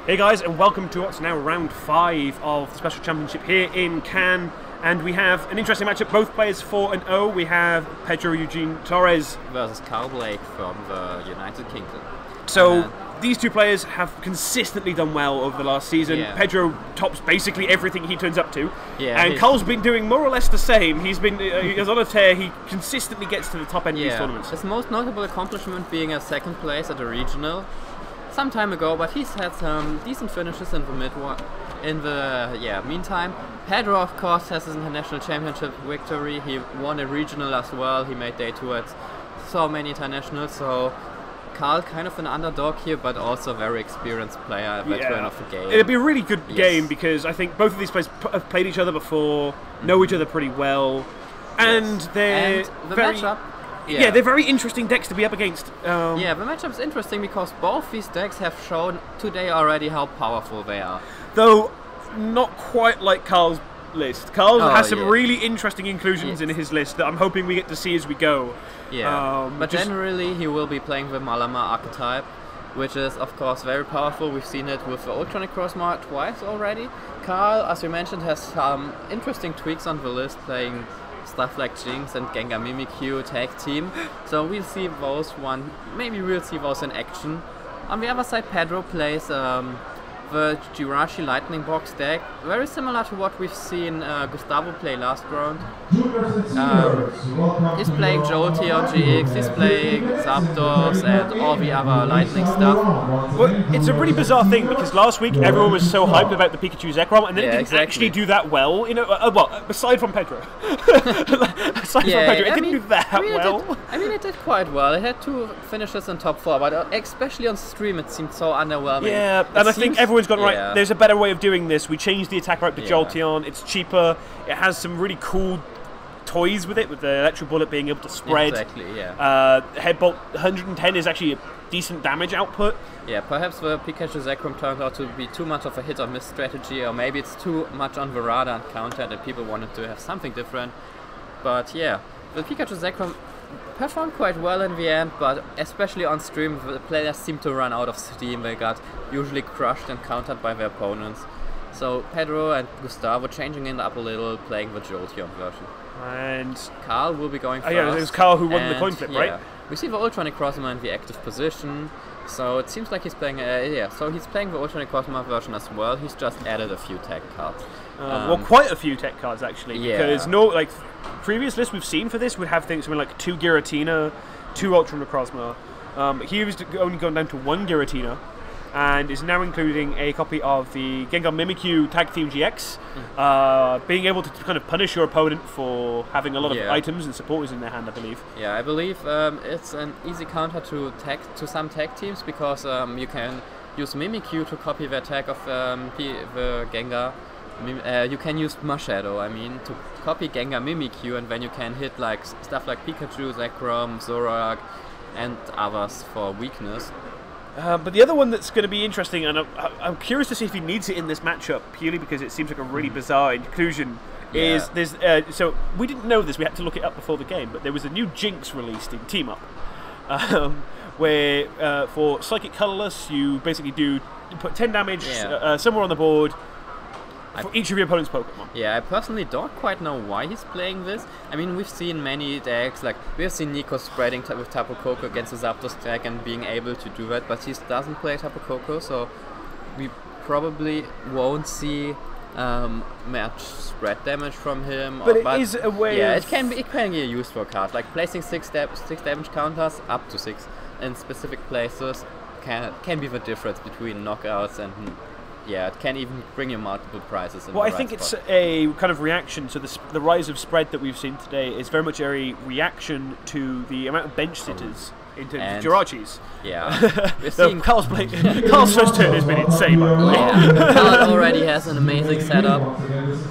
Hey guys, and welcome to what's now round 5 of the Special Championship here in Cannes. And we have an interesting matchup, both players 4-0. We have Pedro Eugene Torres versus Karl from the United Kingdom. So these two players have consistently done well over the last season. Yeah. Pedro tops basically everything he turns up to. Yeah, and Karl's been doing more or less the same. He's on a tear. He consistently gets to the top end of these tournaments. His most notable accomplishment being a second place at a regional some time ago, but he's had some decent finishes in the meantime. Pedro, of course, has his international championship victory. He won a regional as well. He made day 2 at so many internationals. So Karl kind of an underdog here, but also a very experienced player, a veteran of the game. It'd be a really good game because I think both of these players have played each other before, know each other pretty well, and they're matchup. Yeah, they're very interesting decks to be up against. Yeah, the matchup is interesting because both these decks have shown today already how powerful they are. Though not quite like Karl's list. Karl has some really interesting inclusions in his list that I'm hoping we get to see as we go. Yeah, but generally he will be playing the Malamar archetype, which is of course very powerful. We've seen it with the Ultronic Crossmark twice already. Karl, as we mentioned, has some interesting tweaks on the list, playing stuff like Jinx and Gengar Mimikyu tag team. So we'll see those maybe we'll see those in action. On the other side, Pedro plays the Jirachi Lightning Box deck, very similar to what we've seen Gustavo play last round. He's playing Jolteon GX, he's playing Zapdos and all the other Lightning stuff. Well, it's a really bizarre thing because last week everyone was so hyped about the Pikachu Zekrom, and then it didn't actually do that well. You know, well, aside from Pedro, it didn't do that well. It did quite well. It had 2 finishes in top 4, but especially on stream it seemed so underwhelming. Yeah, and I think everyone's got right. There's a better way of doing this. We changed the attack route to Jolteon. It's cheaper. It has some really cool toys with it, with the electric bullet being able to spread. Exactly, yeah. Headbolt 110 is actually a decent damage output. Yeah, perhaps the Pikachu Zekrom turned out to be too much of a hit or miss strategy, or maybe it's too much on the radar and counter that people wanted to have something different. But yeah, the Pikachu Zekrom performed quite well in the end, but especially on stream the players seemed to run out of steam. They got usually crushed and countered by their opponents. So Pedro and Gustavo changing it up a little, playing the Jolteon version. And Karl will be going first. Yeah, it was Karl who won the coin flip, right? We see the Ultronic Crossmark in the active position, so it seems like he's playing. So he's playing the Ultronic Crossmark version as well. He's just added a few tech cards. Well, quite a few tech cards actually. Because previous lists we've seen for this would have things like 2 Giratina, 2 Ultronic Crossmark. He was only going down to 1 Giratina, and is now including a copy of the Gengar Mimikyu Tag Team GX, being able to kind of punish your opponent for having a lot of items and supporters in their hand, I believe. Yeah, I believe it's an easy counter to some tag teams because you can use Mimikyu to copy the attack of the Gengar. You can use Marshadow, to copy Gengar Mimikyu, and then you can hit like stuff like Pikachu, Zekrom, Zoroark, and others for weakness. But the other one that's going to be interesting, and I'm curious to see if he needs it in this matchup, purely because it seems like a really bizarre inclusion, is there's so we didn't know this, we had to look it up before the game, but there was a new Jinx released in Team Up, where for Psychic Colorless you basically put 10 damage somewhere on the board for each of your opponent's Pokemon. Yeah, I personally don't quite know why he's playing this. We've seen many decks, like we've seen Nico spreading with Tapu Koko against the Zapdos deck and being able to do that, but he doesn't play Tapu Koko, so we probably won't see much spread damage from him. But it is a way. Yeah, it can be a useful card, like placing 6 damage counters up to 6 in specific places can be the difference between knockouts and. Yeah, it can even bring you multiple prizes. Well, I think it's a kind of reaction to the rise of spread that we've seen today. Is very much a reaction to the amount of bench sitters in terms of Jirachis. Yeah, Karl's first turn has been insane. By the way. Yeah, Karl already has an amazing setup.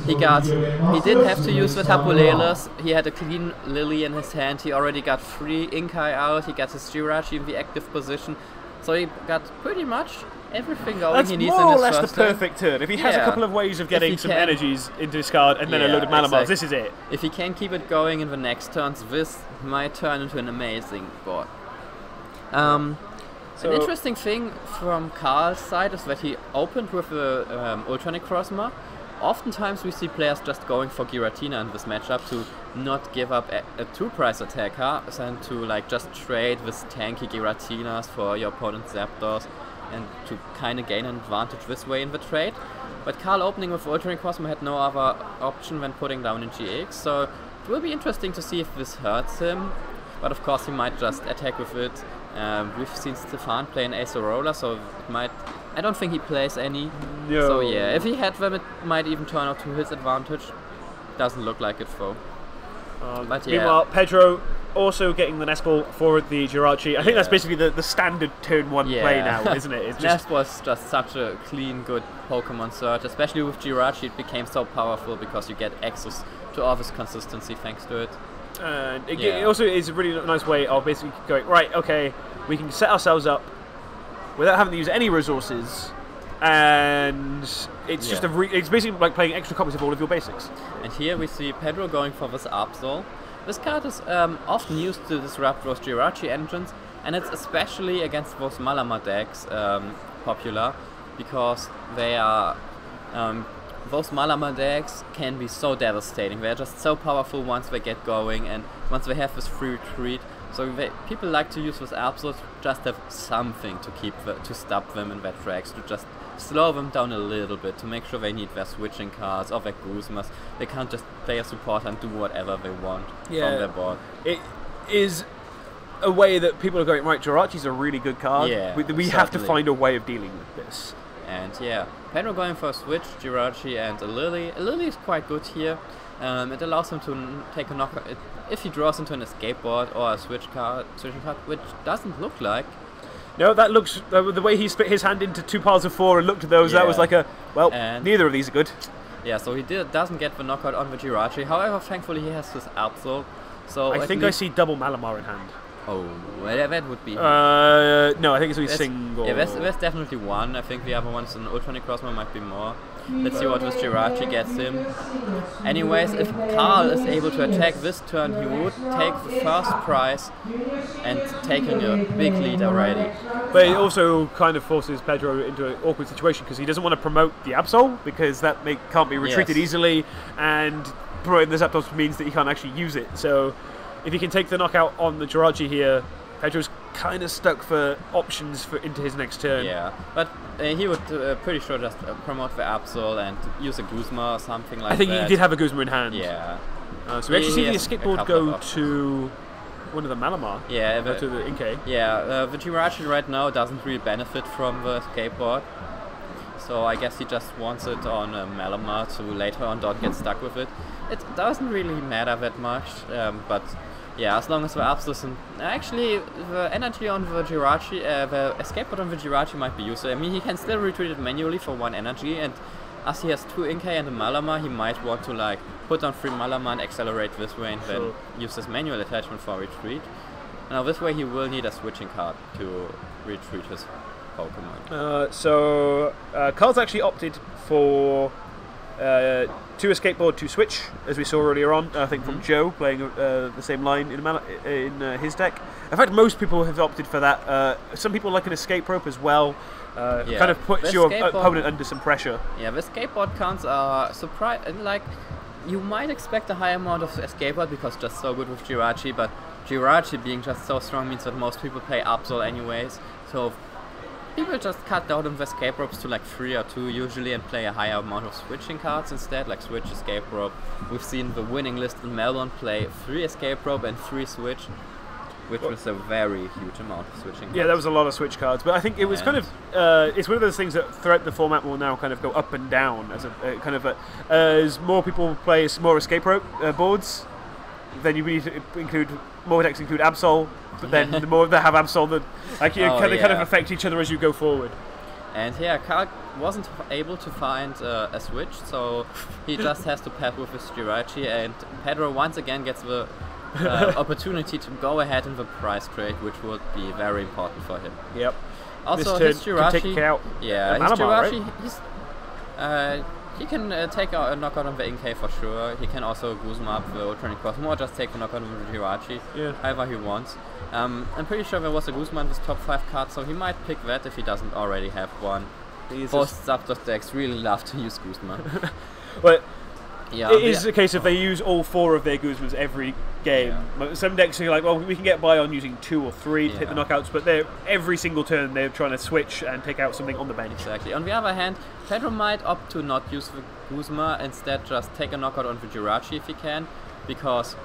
He didn't have to use the Tapu Leles. He had a clean Lily in his hand. He already got 3 Inkai out. He got his Jirachi in the active position. So he got pretty much everything going he needs in his first turn. That's more or less the perfect turn. If he has a couple of ways of getting some energies into his card and then a load of Malamars, this is it. If he can keep it going in the next turns, this might turn into an amazing board. An interesting thing from Karl's side is that he opened with the Ultronic Crossma. Oftentimes we see players just going for Giratina in this matchup to not give up a 2-price attacker and to like just trade with tanky Giratinas for your opponent's Zapdos and to kind of gain an advantage this way in the trade. But Karl opening with Ultronic Crossma had no other option than putting down in GX, so it will be interesting to see if this hurts him. But of course he might just attack with it. We've seen Stefan play an Acerola, so it might... I don't think he plays any. No. So yeah, if he had them, it might even turn out to his advantage. Doesn't look like it though. But yeah. Meanwhile, Pedro also getting the Nest Ball for the Jirachi. I think that's basically the standard turn 1 play now, isn't it? It's Nest was just such a clean, good Pokemon search. Especially with Jirachi, it became so powerful because you get access to all this consistency thanks to it. And it also is a really nice way of basically going, right, okay, we can set ourselves up without having to use any resources, and it's just it's basically like playing extra copies of all of your basics. And here we see Pedro going for this Absol. This card is often used to disrupt those Jirachi engines, and it's especially against those Malamar decks popular, because they are those Malamar decks can be so devastating. They're just so powerful once they get going, and once they have this free retreat. So people like to use this Absol to just have something to to stop them in their tracks, to just slow them down a little bit, to make sure they need their switching cards or their Guzmas. They can't just play a support and do whatever they want from their board. It is a way that people are going, right, Jirachi's a really good card. Yeah, we have to find a way of dealing with this. And yeah, Pedro going for a switch, Jirachi and a Lily. A Lily is quite good here. It allows him to take a knockout if he draws into an escape board or a switching card, which doesn't look like. No, that looks the way he split his hand into 2 piles of 4 and looked at those. That was like neither of these are good. Yeah, so he doesn't get the knockout on the Jirachi. However, thankfully he has this Absol. So I think I see double Malamar in hand. Oh, well, that would be... no, I think it's only single. Yeah, there's definitely one. I think the other one's an Ultronic Crossma, might be more. Let's see what this Jirachi gets him. Anyways, if Karl is able to attack this turn, he would take the first prize and taking a big lead already. But it also kind of forces Pedro into an awkward situation because he doesn't want to promote the Absol because that can't be retreated easily, and promoting the Zapdos means that he can't actually use it. So if he can take the knockout on the Jirachi here, Pedro's kind of stuck for options into his next turn. Yeah, but he would pretty sure just promote the Absol and use a Guzma or something like that. I think he did have a Guzma in hand. Yeah. So we actually see the escape board go to one of the Malamar. Yeah. To the Inkay. Yeah, the Jirachi right now doesn't really benefit from the escape board. So I guess he just wants it on Malamar to later on not get stuck with it. It doesn't really matter that much, but... yeah, as long as the Absol isn't... Actually, the energy on the Jirachi, the escape board on the Jirachi might be useful. I mean, he can still retreat it manually for 1 energy, and as he has 2 Inkay and a Malamar, he might want to like put on 3 Malamar and accelerate this way and then use his manual attachment for retreat. Now this way he will need a switching card to retreat his Pokemon. So Karl's actually opted for 2 escape board, 2 switch, as we saw earlier on, I think from Joe, playing the same line in his deck. In fact, most people have opted for that. Some people like an escape rope as well. Kind of puts your opponent under some pressure. Yeah, the skateboard counts are like, you might expect a high amount of escape board because it's just so good with Jirachi, but Jirachi being just so strong means that most people play Absol anyways. So people just cut down on the escape ropes to like 3 or 2 usually and play a higher amount of switching cards instead, like switch, escape rope. We've seen the winning list in Melbourne play 3 escape rope and 3 switch, which was a very huge amount of switching cards. Yeah, that was a lot of switch cards, but I think it was kind of it's one of those things that throughout the format will now kind of go up and down as as more people play more escape rope boards, then you need to include more decks include Absol, but then the more that have Absol, the kind of affect each other as you go forward. And yeah, Karl wasn't able to find a switch, so he just has to pad with his Jirachi, and Pedro once again gets the opportunity to go ahead in the prize trade, which would be very important for him. Yep. Also, his Jirachi, take out his Malamar, Jirachi, right? He can take a knockout on the Inkay for sure. He can also Guzma up the Ultra Cosmo or just take a knockout on the Jirachi, however he wants. I'm pretty sure there was a Guzma in this top 5 card, so he might pick that if he doesn't already have one. Most Zapdos decks really love to use Guzma. But it is a case of they use all 4 of their Guzmas every game. Yeah. Some decks are like, well, we can get by on using 2 or 3 to hit the knockouts, but every single turn they're trying to switch and take out something on the bench. Exactly. On the other hand, Pedro might opt to not use the Guzma, instead just take a knockout on the Jirachi if he can, because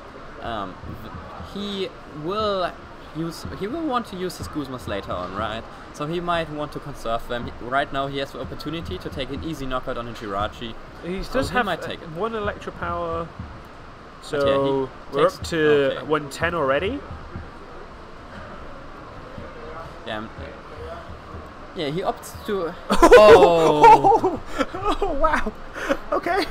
he will want to use his Guzmas later on, right? So he might want to conserve them. Right now he has the opportunity to take an easy knockout on a Jirachi. He does have one Electro Power, so we're up to 110 already. Yeah, he opts to... Oh! Oh, wow! Okay.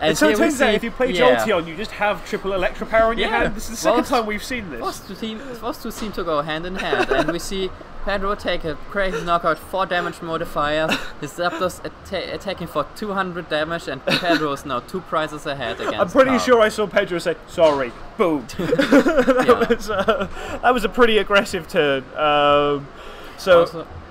And so it turns out if you play Jolteon, you just have triple Electro Power in your hand. This is the second time we've seen this. Those two seem to go hand in hand, and we see Pedro take a crazy knockout, 4 damage modifiers, his Zapdos attacking for 200 damage, and Pedro is now 2 prizes ahead against I'm pretty Karl. sure I saw Pedro say, sorry, boom. That was a pretty aggressive turn.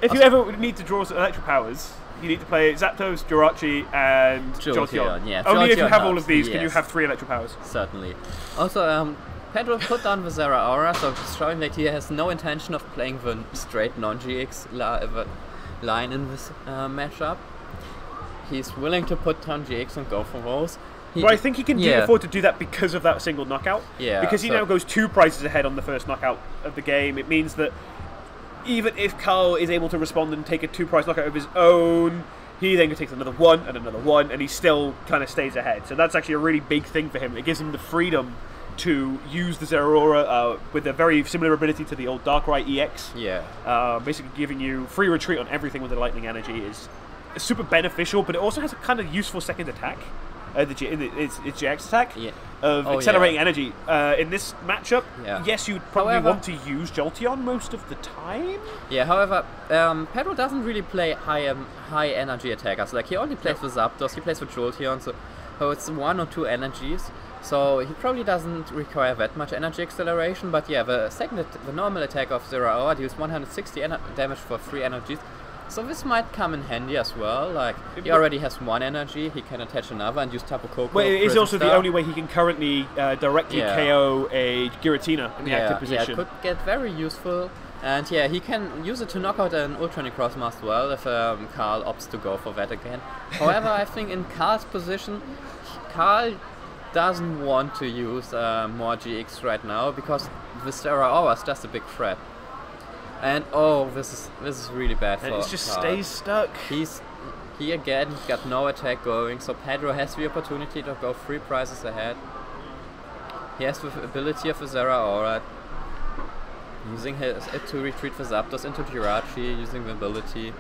If you ever need to draw some Electro Powers, you need to play Zapdos, Jirachi, and Jolteon. Yeah, only if you have all of these can you have 3 Electro Powers. Certainly. Also, Pedro put down the Zera Aura, so showing that he has no intention of playing the straight non-GX line in this matchup. He's willing to put down GX and go for those. But I think he can afford to do that because of that single knockout. Yeah. Because he now goes 2 prizes ahead on the first knockout of the game. It means that even if Karl is able to respond and take a 2-prize knockout of his own, he then takes another 1 and another 1, and he still kind of stays ahead. So that's actually a really big thing for him. It gives him the freedom to use the Zeraora with a very similar ability to the old Darkrai EX. Yeah. Basically giving you free retreat on everything with the Lightning Energy is super beneficial, but it also has a kind of useful second attack. Its GX attack of accelerating energy. In this matchup, yes, you'd probably want to use Jolteon most of the time. Yeah, however, Pedro doesn't really play high energy attackers. Like, he only plays with Zapdos, he plays with Jolteon, so it's 1 or 2 energies. So he probably doesn't require that much energy acceleration, but yeah, the normal attack of Zeraora deals 160 damage for 3 energies. So this might come in handy as well. Like, he already has 1 energy, he can attach another and use Tapu Koko. Well, it is also the only way he can currently directly KO a Giratina in the active position. Yeah, it could get very useful. And yeah, he can use it to knock out an Ultra Necrozma as well if Karl opts to go for that again. However, I think in Karl's position, Karl doesn't want to use more GX right now because the Zeraora is just a big threat. And this is really bad for Karl. It just stays stuck. He again got no attack going, so Pedro has the opportunity to go 3 prizes ahead. He has the ability of the Zeraora, using it to retreat the Zapdos into Jirachi, using the ability.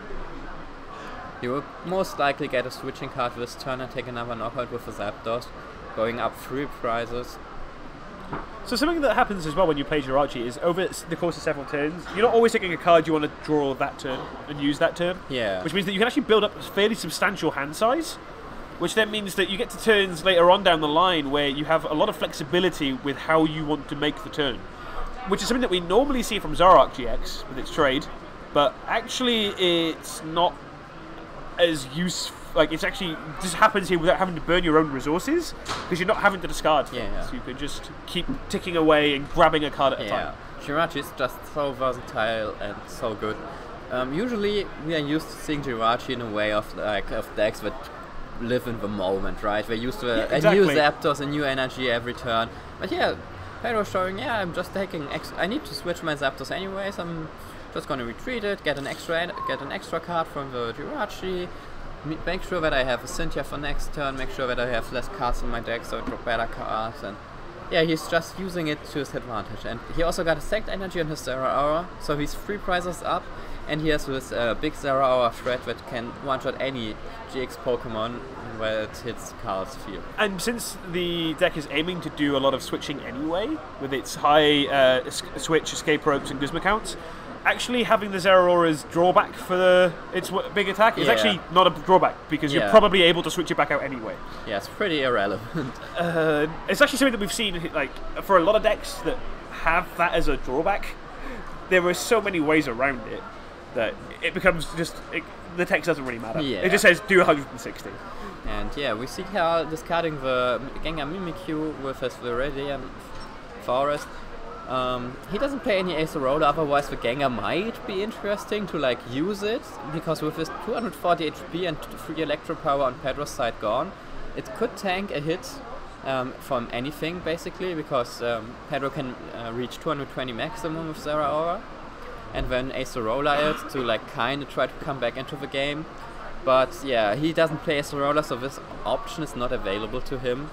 He will most likely get a switching card this turn and take another knockout with the Zapdos, going up 3 prizes. So something that happens as well when you play Jirachi is over the course of several turns, you're not always taking a card you want to draw that turn and use that turn. Yeah. Which means that you can actually build up a fairly substantial hand size, which then means that you get to turns later on down the line where you have a lot of flexibility with how you want to make the turn. Which is something that we normally see from Zoroark GX with its trade, but actually it's not as useful. Like, it's actually just happens here without having to burn your own resources, because you're not having to discard things. So you can just keep ticking away and grabbing a card at a time. Jirachi is just so versatile and so good. Usually we are used to seeing Jirachi in a way of decks that live in the moment, right? They used to a new Zapdos, a new energy every turn. But yeah, Pedro showing, I'm just taking I need to switch my Zapdos anyways. I'm just going to retreat it, get an extra card from the Jirachi. Make sure that I have a Cynthia for next turn, make sure that I have less cards in my deck so I drop better cards, and yeah, he's just using it to his advantage. And he also got a second energy on his Zeraora, so he's 3 prizes up, and he has this big Zeraora threat that can one-shot any GX Pokemon where it hits Karl's field. And since the deck is aiming to do a lot of switching anyway, with its high switch, escape ropes and Guzma counts, actually having the Zeraora's drawback for its big attack is actually not a drawback, because you're probably able to switch it back out anyway. Yeah, it's pretty irrelevant. It's actually something that we've seen, like, for a lot of decks that have that as a drawback. There are so many ways around it that it becomes just... the text doesn't really matter. Yeah. It just says do 160. And yeah, we see Karl discarding the Gengar Mimikyu with his Viridian Forest. He doesn't play any Acerola, otherwise the Gengar might be interesting to like use it, because with his 240 HP and 3 Electro Power on Pedro's side gone, it could tank a hit from anything basically, because Pedro can reach 220 maximum with Zeraora, and then Acerola it to like kind of try to come back into the game. But yeah, he doesn't play Acerola, so this option is not available to him.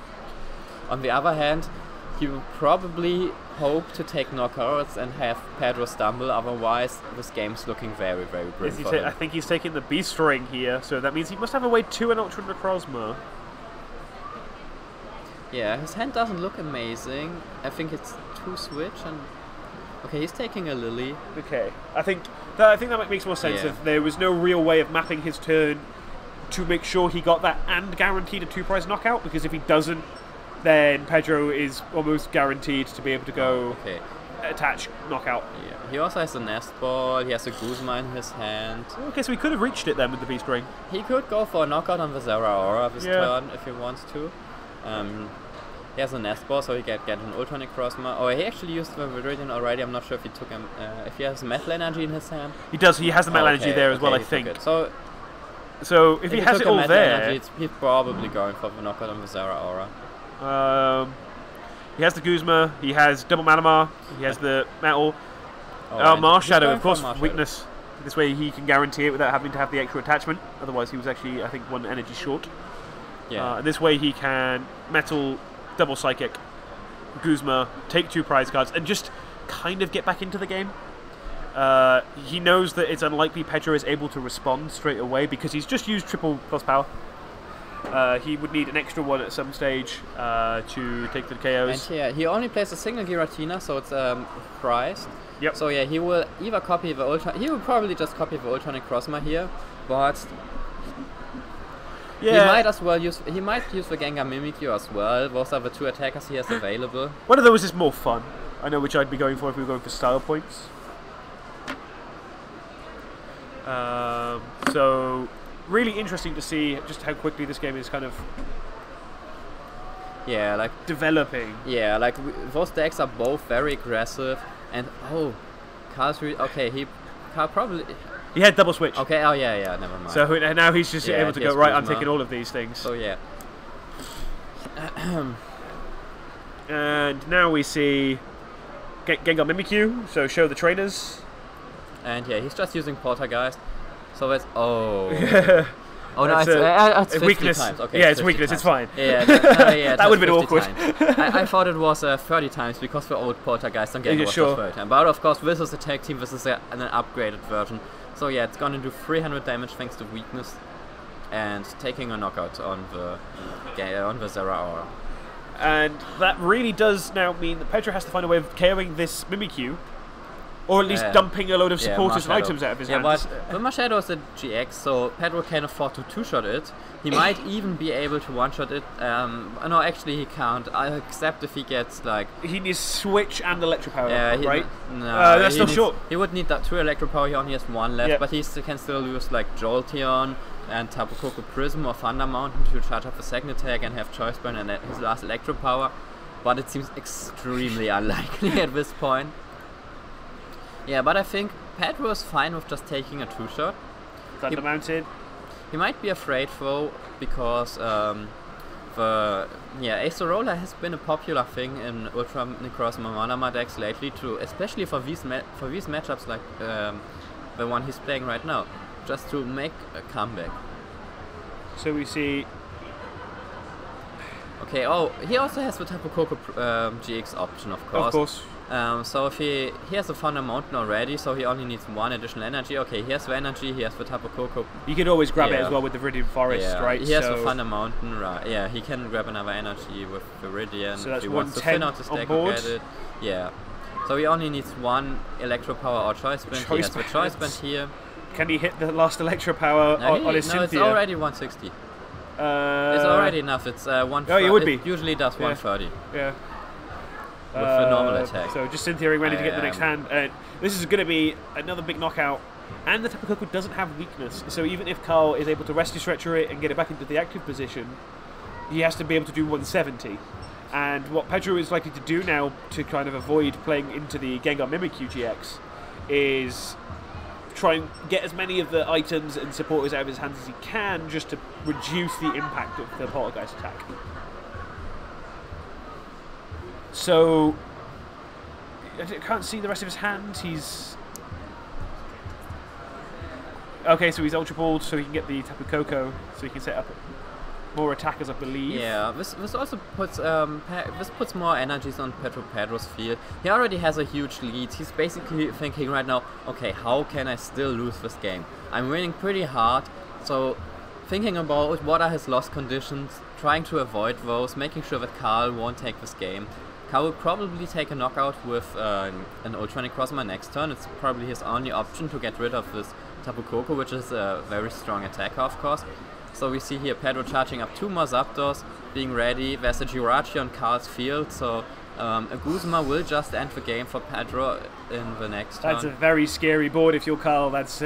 On the other hand, he will probably hope to take knockouts and have Pedro stumble, otherwise this game's looking very, very grim for him. I think he's taking the Beast Ring here, so that means he must have a way 2 and Ultra Necrozma. Yeah, his hand doesn't look amazing. I think it's 2 switch and... Okay, he's taking a Lily. Okay, I think that makes more sense. If there was no real way of mapping his turn to make sure he got that and guaranteed a 2-prize knockout, because if he doesn't, then Pedro is almost guaranteed to be able to go attach knockout. Yeah. He also has a Nest Ball, he has a Guzma in his hand. Okay, so we could have reached it then with the Beast Ring. He could go for a knockout on the Zeraora this turn if he wants to. He has a Nest Ball, so he can get an Ultra Necrozma. Oh, he actually used the Viridian already. I'm not sure if he took him. If he has Metal Energy in his hand. He does. He has the Metal Energy there as well, I think. So if he has it all there, energy, he's probably going for the knockout on the Zeraora. He has the Guzma. He has double Malamar. He has the Metal. Mars Shadow, of course, weakness. This way he can guarantee it without having to have the extra attachment. Otherwise, he was actually, I think, 1 energy short. Yeah. And this way he can Metal, double Psychic, Guzma, take 2 prize cards, and just kind of get back into the game. He knows that it's unlikely Pedro is able to respond straight away, because he's just used triple plus power. He would need an extra one at some stage to take the KOs. And yeah, he only plays a single Giratina, so it's priced. Yep. So yeah, he will either copy the Ultra... He will probably just copy the Ultra Necrozma here, but... Yeah. He might as well use. He might use the Gengar Mimikyu as well. Those are the 2 attackers he has available. One of those is more fun. I know which I'd be going for if we were going for style points. So really interesting to see just how quickly this game is kind of developing. Yeah, like those decks are both very aggressive, and Karl's Karl probably. He had double switch. Okay, never mind. So now he's just able to go, right, I'm taking all of these things. So yeah. And now we see Gengar Mimikyu, so show the trainers. And yeah, he's just using Poltergeist. So that's... it's weakness. Times. Okay, yeah, it's weakness, it's fine. Yeah, that would have been awkward. I thought it was 30 times, because the old Poltergeist on Gengar was just 30 times. But of course, this is a tag team, this is an upgraded version. So yeah, it's gonna do 300 damage thanks to weakness, and taking a knockout on the Zeraora. And that really does now mean that Pedro has to find a way of KOing this Mimikyu, or at least dumping a load of supporters and items out of his hands. But the Mars Shadow is a GX, so Pedro can afford to 2-shot it. He might even be able to 1-shot it. No, actually he can't, except if he gets like... He needs Switch and Electro Power, right? No, that's still short. He would need that 2 Electro Power, he only has 1 left, but he can still use like Jolteon and Tapu Koko Prism or Thunder Mountain to charge up a second attack and have Choice Burn and his last Electro Power. But it seems extremely unlikely at this point. Yeah, but I think Pedro is fine with just taking a 2-shot. Thunder Mounted. He might be afraid though, because Acerola has been a popular thing in Ultra Necrozma Malamar decks lately, especially for these matchups like the one he's playing right now, just to make a comeback. So we see... Okay, he also has the Tapu Koko GX option, of course. Of course. So if he has a Thunder Mountain already, so he only needs 1 additional energy. Okay, he has the energy, he has the Tapu Koko. You could always grab it as well with the Viridian Forest, right? He has the Thunder Mountain, right? Yeah, he can grab another energy with Viridian. So that's if he wants to thin out the stack and get it. Yeah. So he only needs one Electro Power or Choice Band. He has the Choice Band here. Can he hit the last Electro Power on his Cynthia? No, it's already 160. It's already enough. It's 130. Oh, it would be. It usually does 130. Yeah. With a normal attack. So just Cynthia ready to get the next hand. This is going to be another big knockout. And the Tapu Koko doesn't have weakness. So even if Karl is able to Rescue Stretcher it and get it back into the active position, he has to be able to do 170. And what Pedro is likely to do now to kind of avoid playing into the Gengar Mimic QGX is try and get as many of the items and supporters out of his hands as he can, just to reduce the impact of the Poltergeist attack. So I can't see the rest of his hand. He's okay. So he's Ultra Balled, so he can get the Tapu Koko, so he can set up more attackers, I believe. Yeah, this also puts this puts more energies on Pedro's field. He already has a huge lead. He's basically thinking right now, okay, how can I still lose this game? I'm winning pretty hard, so thinking about what are his loss conditions, trying to avoid those, making sure that Karl won't take this game. Karl will probably take a knockout with an Ultronic Crossma next turn. It's probably his only option to get rid of this Tapu Koko, which is a very strong attacker, of course. So we see here Pedro charging up 2 more Zapdos, being ready. There's a Jirachi on Karl's field, so a Guzma will just end the game for Pedro in the next turn. That's a very scary board if you're Karl. That's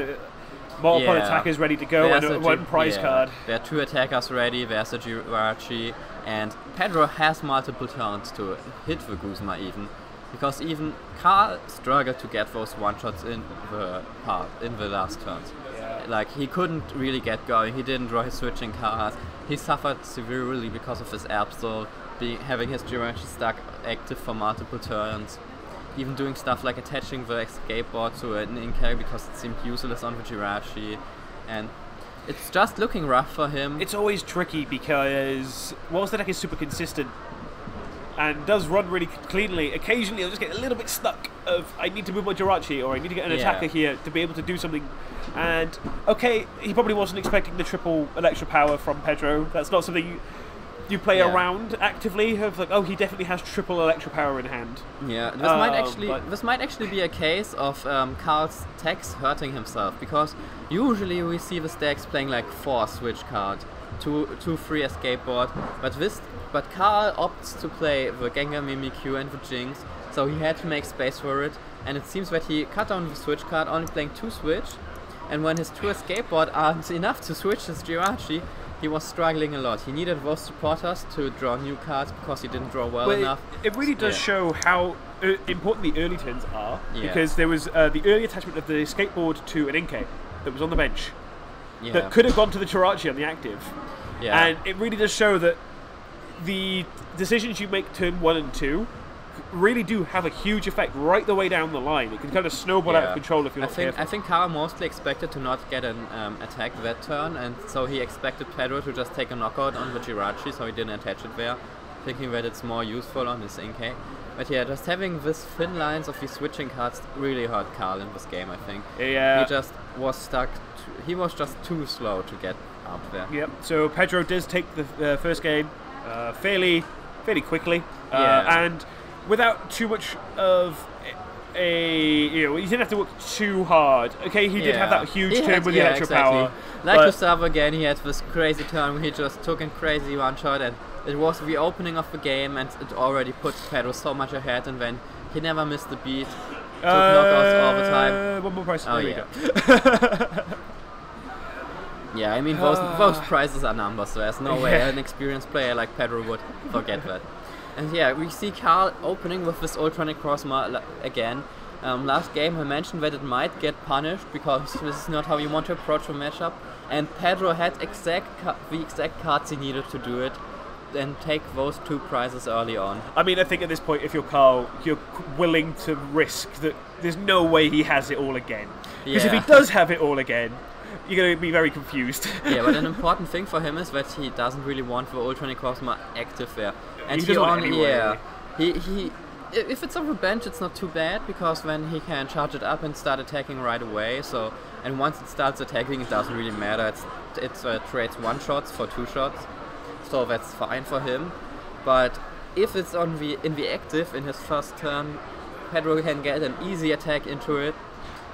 multiple attackers ready to go and one prize card. There are 2 attackers ready, there's a Jirachi, and Pedro has multiple turns to hit the Guzma even. Because even Karl struggled to get those one-shots in the last turns. Like, he couldn't really get going, he didn't draw his switching cards, he suffered severely because of his Absol, having his Jirachi stuck active for multiple turns, even doing stuff like attaching the escape board to an in-carry because it seemed useless on the Jirachi, and it's just looking rough for him. It's always tricky because whilst the deck is super consistent and does run really cleanly, occasionally I'll just get a little bit stuck of I need to move my Jirachi or I need to get an attacker here to be able to do something. And okay, he probably wasn't expecting the triple Electro Power from Pedro. That's not something you play around actively. Of like, oh, he definitely has triple Electro Power in hand. Yeah, this might actually be a case of Karl's techs hurting himself, because usually we see the stacks playing like 4 switch card, 2 free escape board, but Karl opts to play the Gengar Mimikyu and the Jinx, so he had to make space for it, and it seems that he cut down the switch card, only playing 2 switch, and when his 2 escape board aren't enough to switch his Jirachi, he was struggling a lot. He needed those supporters to draw new cards because he didn't draw well enough. It really does show how important the early turns are, because there was the early attachment of the escape board to an Inkay that was on the bench that could have gone to the Jirachi on the active. Yeah. And it really does show that the decisions you make turn 1 and 2 really do have a huge effect right the way down the line. It can kind of snowball out of control if you're not careful. I think Karl mostly expected to not get an attack that turn, and so he expected Pedro to just take a knockout on the Jirachi, so he didn't attach it there, thinking that it's more useful on his Inkay. But yeah, just having this thin lines of these switching cards really hurt Karl in this game, I think. Yeah. He just was stuck. He was just too slow to get out there. Yep. So Pedro does take the first game fairly quickly, and without too much of he didn't have to work too hard. Okay, he did have that huge turn with the Electro Power. Like Gustav again, he had this crazy turn where he just took a crazy one-shot, and it was the opening of the game, and it already put Pedro so much ahead, and then he never missed the beat. Took knockouts all the time. One more price. Oh, yeah. Yeah, I mean, those prizes are numbers, so there's no way an experienced player like Pedro would forget that. And yeah, we see Karl opening with this Ultronic Crossma again. Last game I mentioned that it might get punished because this is not how you want to approach the matchup, and Pedro had the exact cards he needed to do it and take those 2 prizes early on. I mean, I think at this point, if you're Karl, you're willing to risk that there's no way he has it all again. Because if he does have it all again, you're going to be very confused. Yeah, but an important thing for him is that he doesn't really want the Ultronic Crossma active there. And he if it's on the bench, it's not too bad, because then he can charge it up and start attacking right away. So, and once it starts attacking, it doesn't really matter. It trades 1 shots for 2 shots, so that's fine for him. But if it's in the active in his first turn, Pedro can get an easy attack into it,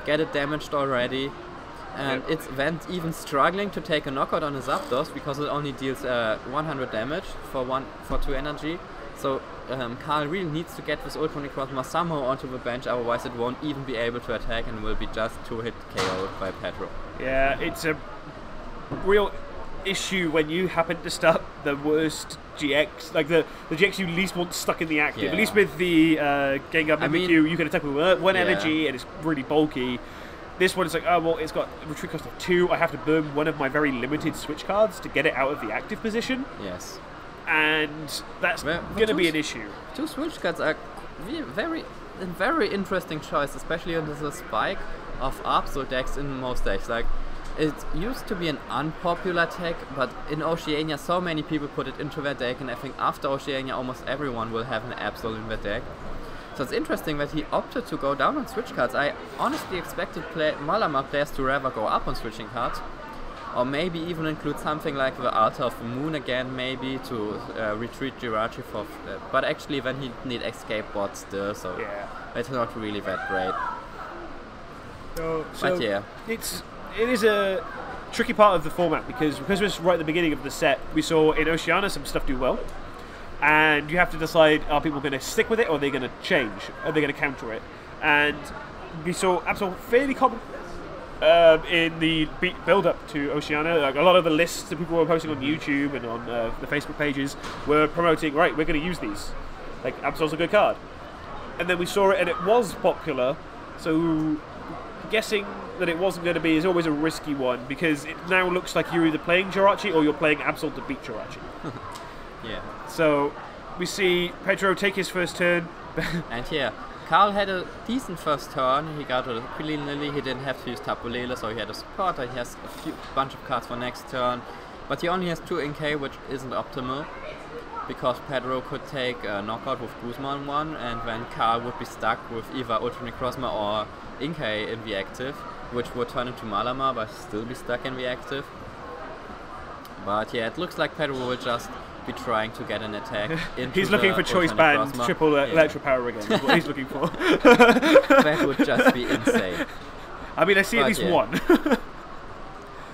get it damaged already, and it's then even struggling to take a knockout on a Zapdos because it only deals 100 damage for 2 energy. So Karl really needs to get this Ultra Necrozma somehow onto the bench, otherwise it won't even be able to attack and will be just 2-hit KO'd by Pedro. Yeah, it's a real issue when you happen to start the worst GX, like the GX you least want stuck in the active. At least with the Gengar Mimikyu, you can attack with 1 energy and it's really bulky. This one is like, oh well, it's got a retreat cost of 2. I have to burn one of my very limited switch cards to get it out of the active position. Yes. And that's going to be an issue. 2 switch cards are very interesting choice, especially on the spike of Absol decks in most decks. Like, it used to be an unpopular tech, but in Oceania so many people put it into their deck, and I think after Oceania almost everyone will have an Absol in their deck. So it's interesting that he opted to go down on switch cards. I honestly expected Malamar players to rather go up on switching cards, or maybe even include something like the Altar of the Moon again, maybe to retreat Jirachi for... but actually then he'd need Escape Bot still, so it's not really that great. But yeah. It is a tricky part of the format because we're right at the beginning of the set, we saw in Oceania some stuff do well, and you have to decide, are people going to stick with it or are they going to change? Are they going to counter it? And we saw absolutely fairly common in the build-up to Oceania. Like a lot of the lists that people were posting on YouTube and on the Facebook pages were promoting, right, we're going to use these. Like, Absol's a good card. And then we saw it and it was popular, so guessing that it wasn't going to be is always a risky one because it now looks like you're either playing Jirachi or you're playing Absol to beat Jirachi. Yeah. So we see Pedro take his first turn. And Karl had a decent first turn. He got a Quilleen Lily, he didn't have to use Tapu Lele, so he had a supporter. He has a bunch of cards for next turn, but he only has 2 Inkay, which isn't optimal because Pedro could take a knockout with Guzman 1, and then Karl would be stuck with either Ultra Necrozma or Inkay in the active, which would turn into Malamar but still be stuck in the active. But yeah, it looks like Pedro will just be trying to get an attack into He's looking for choice band, triple electro power again, is what he's looking for. That would just be insane. I mean, I see at least one.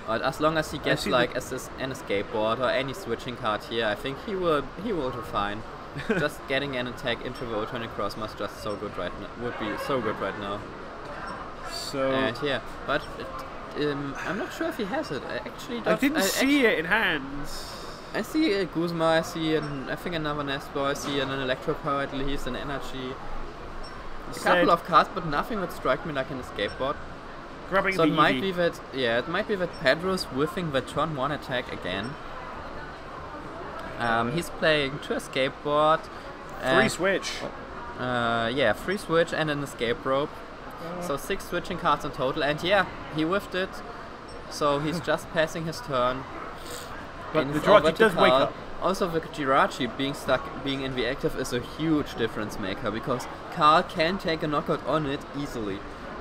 But as long as he gets like an escape board or any switching card here, I think he will do fine. Just getting an attack into the Ultra Necrozma is just so good right now. Would be so good right now. So and but I'm not sure if he has it. I didn't see it in hands. I see a Guzma, I see I think another Nestor, I see an Electro Power at least, an Energy. A couple of cards, but nothing would strike me like an escape board. Grabbing so the it might be that it might be that Pedro's whiffing the turn 1 attack again. He's playing 2 escape board. Free switch. Free switch and an escape rope. So 6 switching cards in total, and he whiffed it. So he's just passing his turn. But the Jirachi does wake up. Also, the Jirachi being in the active is a huge difference maker because Karl can take a knockout on it easily.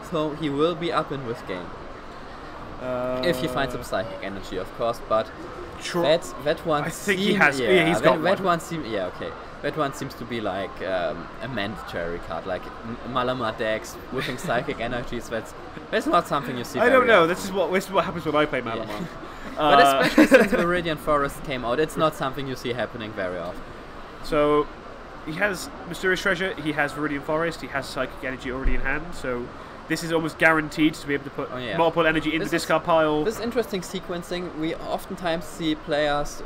So he will be up in this game. If he finds some psychic energy, of course, but that one. I think he has. Yeah, he's got that one. That one seems to be like a mandatory card, like Malamar decks whipping psychic energies. That's not something you see. I don't know. This is what happens when I play Malamar. Yeah. But especially since Viridian Forest came out, it's not something you see happening very often. So he has Mysterious Treasure, he has Viridian Forest, he has Psychic Energy already in hand, so this is almost guaranteed to be able to put multiple energy in the discard pile. This is interesting sequencing. We oftentimes see players,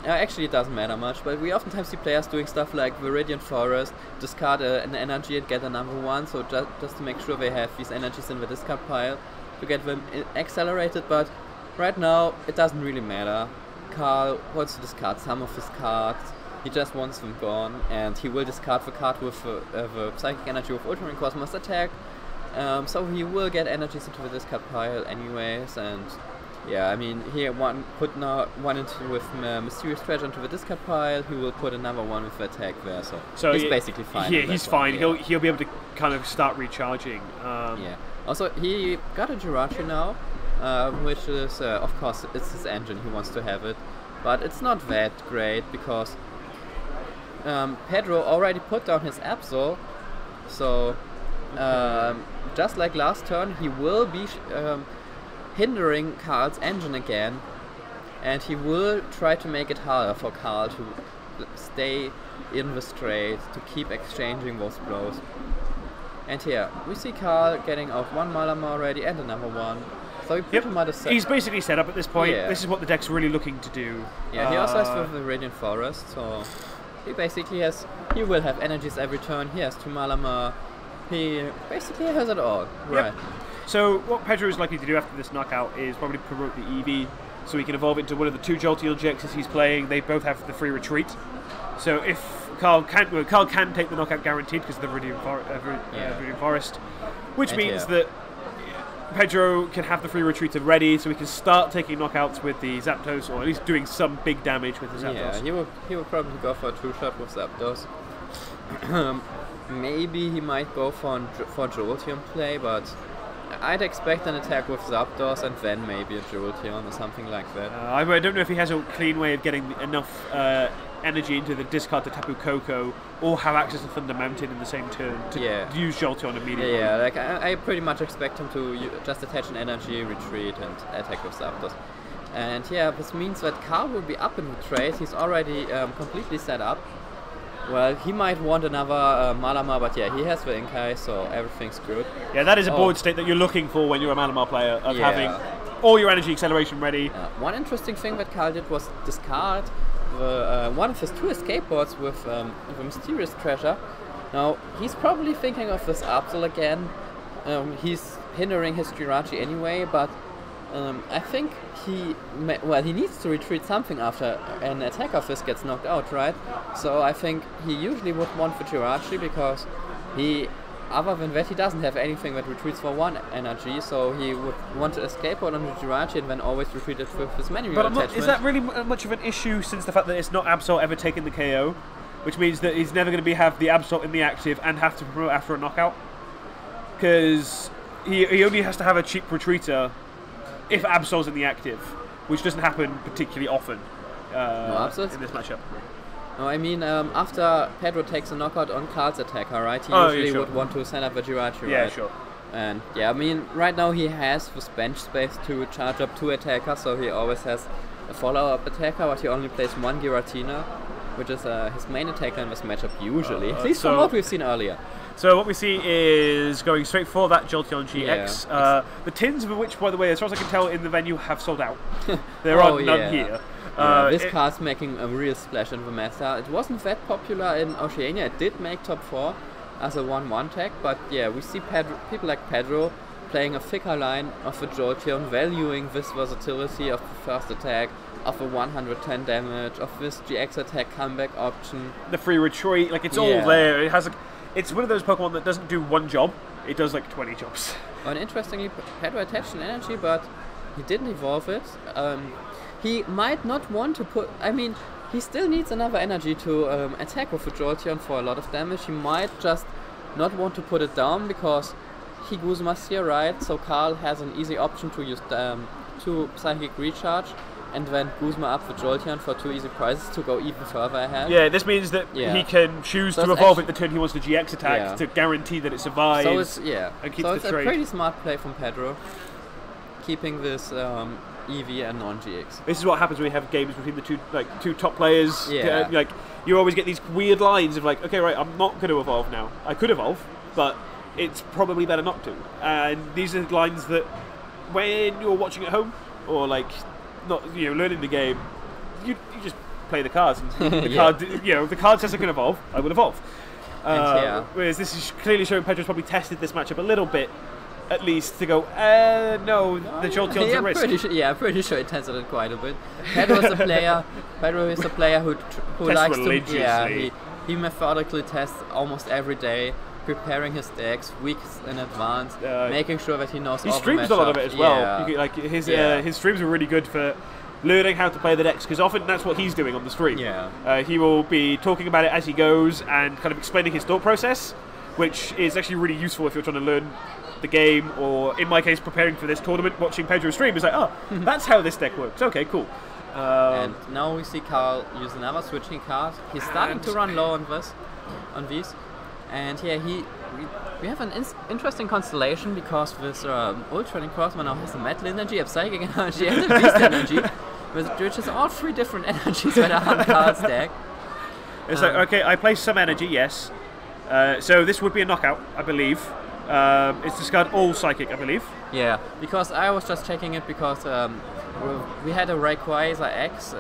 actually it doesn't matter much, but we oftentimes see players doing stuff like Viridian Forest, discard an energy and get a number 1, so just to make sure they have these energies in the discard pile to get them accelerated, but right now, it doesn't really matter. Karl wants to discard some of his cards. He just wants them gone, and he will discard the card with the Psychic Energy with Ultra Necrozma's attack. So he will get energies into the discard pile anyways, and I mean, he put one into with Mysterious Treasure into the discard pile. He will put another one with the attack there, so he's basically fine. Yeah, he's fine. He'll be able to kind of start recharging. Also, he got a Jirachi now. Which is, of course, it's his engine, he wants to have it. But it's not that great because Pedro already put down his Absol, so Just like last turn, he will be hindering Karl's engine again, and he will try to make it harder for Karl to stay in the straight, to keep exchanging those blows. And here, we see Karl getting off one Malamar already and another one. So he pretty much is set. He's basically set up at this point. Yeah. This is what the deck's really looking to do. Yeah, he also has the Radiant Forest, so he basically has... He will have energies every turn. He has 2 Malamar. He basically has it all. Right. Yep. So what Pedro is likely to do after this knockout is probably promote the EV, so he can evolve into one of the 2 Jolteon GXs he's playing. They both have the free retreat. So if Karl can take the knockout guaranteed because of the Radiant Forest, which means that Pedro can have the free retreater ready, so he can start taking knockouts with the Zapdos, or at least doing some big damage with the Zapdos. Yeah, he will probably go for a 2-shot with Zapdos. Maybe he might go for Jolteon play, but I'd expect an attack with Zapdos and then maybe a Jolteon or something like that. I don't know if he has a clean way of getting enough energy into the discard to Tapu Koko or have access to Thunder Mountain in the same turn to use Jolteon immediately. Yeah, like I pretty much expect him to just attach an energy, retreat, and attack with Zapdos. And yeah, this means that Karl will be up in the trade. He's already completely set up. Well, he might want another Malamar, but yeah, he has the Inkai, so everything's good. Yeah, that is a board state that you're looking for when you're a Malamar player, of having all your energy acceleration ready. One interesting thing that Karl did was discard one of his 2 escape boards with the Mysterious Treasure. Now, he's probably thinking of this Absol again. He's hindering his Jirachi anyway, but I think he needs to retreat something after an attack of his gets knocked out, right? So I think he usually would want the Jirachi because other than that, he doesn't have anything that retreats for 1 energy, so he would want to escape out on the Jirachi and then always retreat it with his manual attachment. Is that really much of an issue, since the fact that it's not Absol ever taking the KO? Which means that he's never going to have the Absol in the active and have to promote after a knockout? Because he only has to have a cheap retreater if Absol's in the active, which doesn't happen particularly often in this matchup. No, I mean, after Pedro takes a knockout on Karl's attacker, right? He usually would want to send up a Jirachi, right? Yeah, sure. And yeah, I mean, right now he has this bench space to charge up 2 attackers, so he always has a follow-up attacker, but he only plays 1 Giratina, which is his main attacker in this matchup usually, at least from what we've seen earlier. So what we see is going straight for that Jolteon GX. The tins of which, by the way, as far as I can tell, in the venue have sold out. There are none here. This card's making a real splash in the meta. It wasn't that popular in Oceania. It did make top 4 as a 1-1 tag, but yeah, we see people like Pedro playing a thicker line of the Jolteon, valuing this versatility of the first attack, of the 110 damage, of this GX attack comeback option. The free retreat, like it's all there. It's one of those Pokemon that doesn't do one job, it does like 20 jobs. And interestingly, Pedro attached an energy, but he didn't evolve it. He might not want to put... I mean, he still needs another energy to attack with the Jolteon for a lot of damage. He might just not want to put it down because he Guzma's here, right? So Karl has an easy option to use 2 Psychic Recharge and then Guzma up the Jolteon for 2 easy prizes to go even further ahead. Yeah, this means that he can choose to evolve it the turn he wants to GX attack to guarantee that it survives. So it's, and keeps so it's the trade. A pretty smart play from Pedro, keeping this EV and non-GX. This is what happens when we have games between the two top players. Like you always get these weird lines of like, okay, right, I'm not going to evolve now. I could evolve, but it's probably better not to. And these are lines that when you're watching at home or like not learning the game, you just play the cards. And the card, the card says I can evolve, I will evolve. Whereas this is clearly showing Pedro's probably tested this matchup a little bit, at least, to go, no, the Jolteon's at risk. I'm pretty sure he tested it quite a bit. Pedro is a player who likes to... He methodically tests almost every day, preparing his decks weeks in advance, making sure that he knows all the matchups. He streams a lot of it as well. His streams are really good for learning how to play the decks, because often that's what he's doing on the stream. He will be talking about it as he goes and kind of explaining his thought process, which is actually really useful if you're trying to learn the game, or in my case preparing for this tournament, watching Pedro stream is like, oh, that's how this deck works. Okay, cool. And now we see Karl use another switching card. He's starting to run low on these. And yeah, he we have an interesting constellation because this Ultra Crossman now has a Metal Energy, a Psychic Energy, and a Beast Energy, which is all 3 different energies that are on Karl's deck. It's like, okay, I play some energy, yes. So this would be a knockout, I believe. It's discard all Psychic, I believe. Yeah, because I was just checking it because we had a Rayquaza X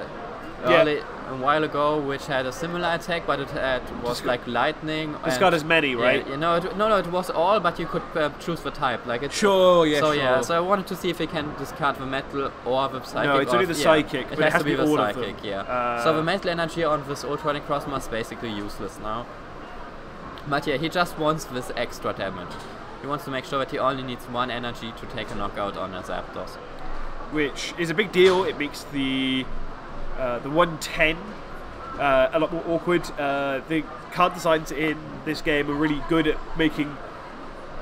a while ago, which had a similar attack, but it was like lightning. Discard as many, right? Yeah, no, it was all, but you could choose the type. Like it's sure, yeah, so sure. Yeah, so I wanted to see if we can discard the metal or the psychic. No, it's only the psychic, but it has to be the all psychic. of them. Yeah. So the metal energy on this Ultronic Crossman is basically useless now. But yeah, he just wants this extra damage. He wants to make sure that he only needs 1 energy to take a knockout on a Zapdos. Which is a big deal. It makes the 110 a lot more awkward. The card designs in this game are really good at making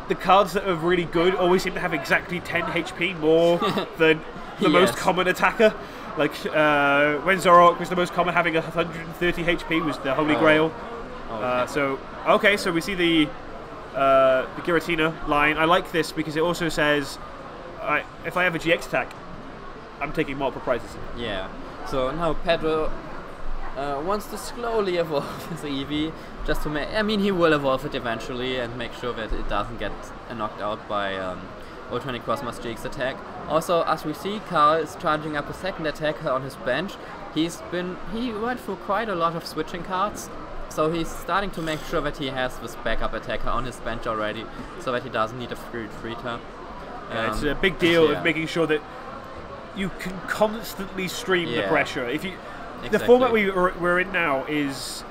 the cards that are really good always seem to have exactly 10 HP more than the most common attacker. Like when Zorok was the most common, having 130 HP was the Holy Grail. So we see the Giratina line. I like this because it also says if I have a GX attack, I'm taking multiple prizes. Yeah. So now Pedro wants to slowly evolve his Eevee, just to make. I mean, he will evolve it eventually and make sure that it doesn't get knocked out by Ultronic Crossman's GX attack. Also, as we see, Karl is charging up a second attack on his bench. He went through quite a lot of switching cards. So he's starting to make sure that he has this backup attacker on his bench already, so that he doesn't need a free treater. It's a big deal of making sure that you can constantly stream the pressure. If you, the format we're in now is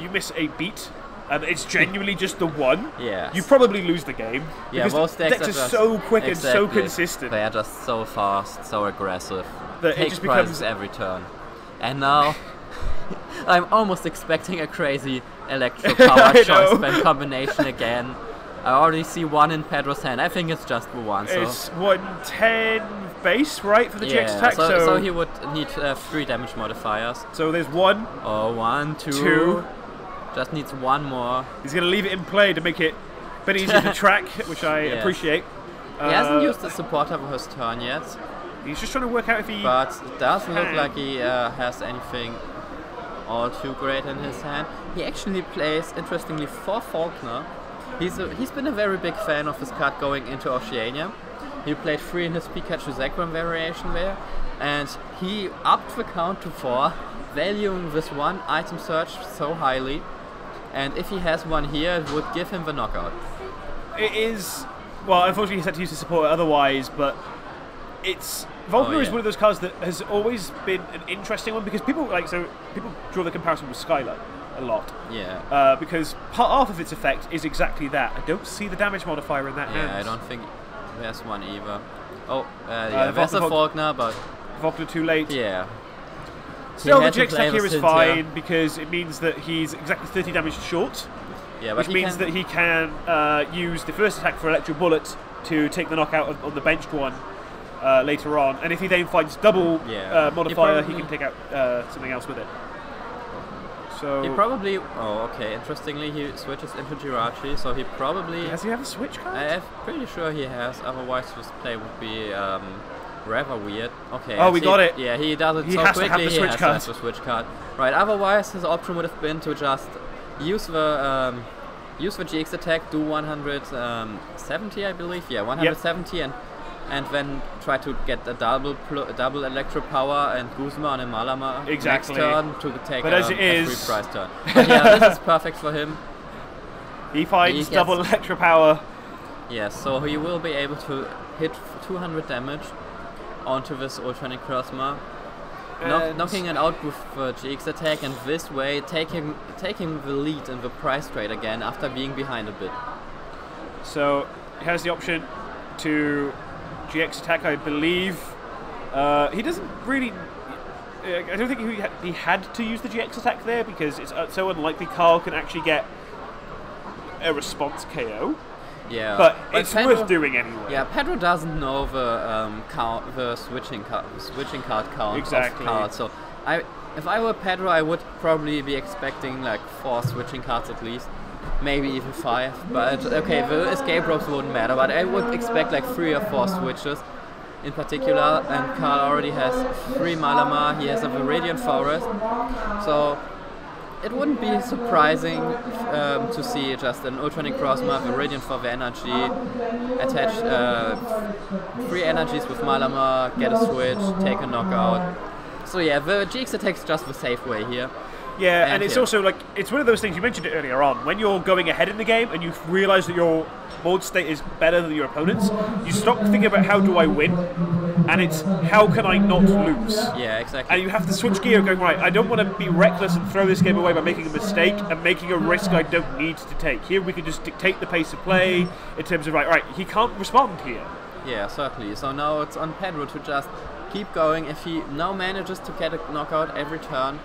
you miss a beat, and it's genuinely just the one. Yeah. You probably lose the game. Yeah, because most decks are so quick and so consistent. They are just so fast, so aggressive. That Take it just prizes becomes every turn. And now I'm almost expecting a crazy electro power choice band combination again. I already see 1 in Pedro's hand. I think it's just the 1. So. It's 110 base, right, for the GX attack? So he would need 3 damage modifiers. So there's 1. Oh, 1, 2. Just needs 1 more. He's going to leave it in play to make it a bit easier to track, which I appreciate. He hasn't used the supporter for his turn yet. He's just trying to work out if he But it doesn't look like he has anything all too great in his hand. He actually plays, interestingly, 4 Faulkner. He's been a very big fan of this card going into Oceania. He played 3 in his Pikachu Zekrom variation there, and he upped the count to 4, valuing this 1 item search so highly. And if he has 1 here, it would give him the knockout. It is, well, unfortunately he's had to use the support otherwise, but it's Volkner is one of those cards that has always been an interesting one because people draw the comparison with Skylight a lot. Yeah. Because half of its effect is exactly that. I don't see the damage modifier in that hand. Yeah, I don't think there's one either. Oh, there's a Faulkner, but Volkner too late. Yeah. Still, the GX attack here is fine because it means that he's exactly 30 damage short. Yeah, which means that he can use the first attack for Electro Bullet to take the knockout on the benched one later on. And if he then finds double modifier, he can take out something else with it. So he probably... Oh, okay. Interestingly, he switches into Jirachi, so he probably... Does he have a switch card? I'm pretty sure he has, otherwise this play would be rather weird. Okay. Oh, we got it. Yeah, he does it so quickly, he has to have the switch card. Right, otherwise his option would have been to just use the GX attack, do 170, I believe. Yeah, 170, and then try to get a double Electro Power and Guzma on a Malamar next turn to take a free prize turn. But yeah, this is perfect for him. He finds double Electro Power. Yes, so he will be able to hit 200 damage onto this Ultronic Crossman, knocking it out with the GX attack, and this way taking the lead in the prize trade again after being behind a bit. So he has the option to GX attack, I believe. He doesn't really... I don't think he had to use the GX attack there because it's so unlikely Karl can actually get a response KO. Yeah, but it's Pedro, worth doing anyway. Yeah, Pedro doesn't know the switching card count of cards. So if I were Pedro, I would probably be expecting like 4 switching cards at least. maybe even 5. But okay, the escape ropes wouldn't matter, but I would expect like 3 or 4 switches in particular, and Karl already has 3 Malamar, he has a Viridian Forest, so it wouldn't be surprising to see just an Ultronic Crossmar, Viridian for the energy, attach 3 energies with Malamar, get a switch, take a knockout. So yeah, the GX attack's just the safe way here. Yeah, and it's also like, it's one of those things, you mentioned it earlier on, when you're going ahead in the game and you realise that your board state is better than your opponent's, you stop thinking about how do I win, and it's how can I not lose. Yeah, exactly. And you have to switch gear going, right, I don't want to be reckless and throw this game away by making a mistake and making a risk I don't need to take. Here we can just dictate the pace of play in terms of, right, he can't respond here. Yeah, certainly. So now it's on Pedro to just keep going. If he now manages to get a knockout every turn,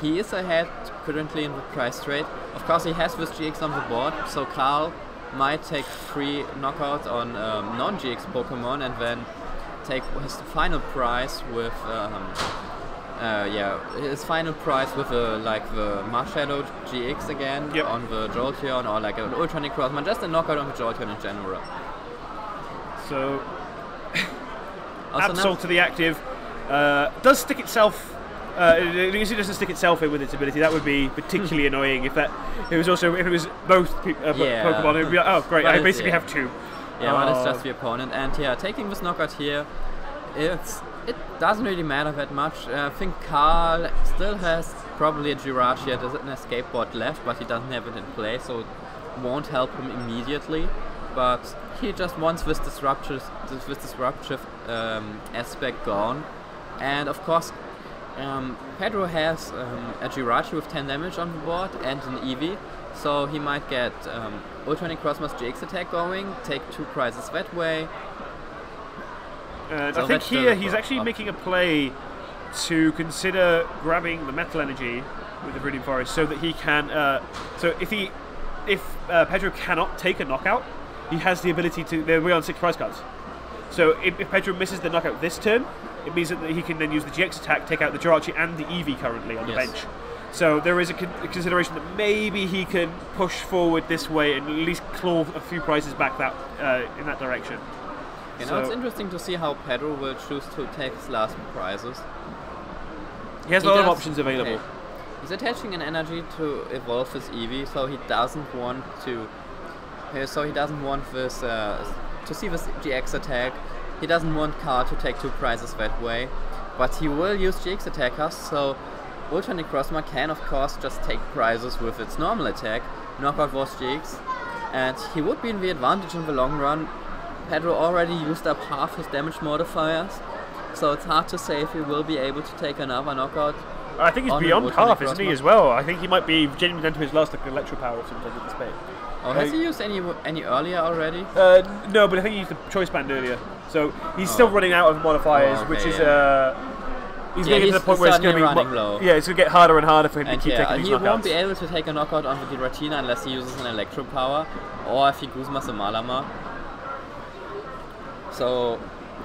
he is ahead currently in the price trade. Of course, he has this GX on the board, so Karl might take 3 knockouts on non-GX Pokemon and then take his final prize with his final prize with the Marshadow GX again on the Jolteon, or like an Ultronic Crossman, just a knockout on the Jolteon in general. So Absol to the active does stick itself. It doesn't stick itself in with its ability. That would be particularly annoying if it was both Pokemon. It would be like, oh great, I basically have 2. Yeah, but it's just the opponent, and yeah, taking this knockout here, it doesn't really matter that much. I think Karl still has probably a Jirachi and an escape board left, but he doesn't have it in play, so it won't help him immediately. But he just wants this disruptive aspect gone, and of course. Pedro has a Jirachi with 10 damage on the board and an Eevee, so he might get Ultronic Crossmar's GX attack going, take 2 prizes that way. So I think here he's actually making a play to consider grabbing the Metal Energy with the Viridian Forest so that he can. So if Pedro cannot take a knockout, he has the ability to. We're on 6 prize cards. So if Pedro misses the knockout this turn, it means that he can then use the GX attack, take out the Jirachi and the Eevee currently on the bench. So there is a consideration that maybe he can push forward this way and at least claw a few prizes back in that direction. You know, it's interesting to see how Pedro will choose to take his last prizes. He has a lot of options available. Okay. He's attaching an energy to evolve his Eevee, so he doesn't want to. So he doesn't want this to see this GX attack. He doesn't want Karl to take 2 prizes that way, but he will use GX attackers, so Ultronic Crossmar can of course just take prizes with its normal attack, knock out those GX, and he would be in the advantage in the long run. Pedro already used up half his damage modifiers, so it's hard to say if he will be able to take another knockout. I think he's beyond half, isn't he, as well? I think he might be genuinely down to his last Electro Power or something at this point. Oh, has he used any earlier already? No, but I think he used the Choice Band earlier. So he's still running out of modifiers, which is he's getting to the point where it's going to be running low. Yeah, it's going to get harder and harder for him to keep taking these knockouts. He won't be able to take a knockout on the Giratina unless he uses an Electro Power, or if he Guzmas a Malamar. So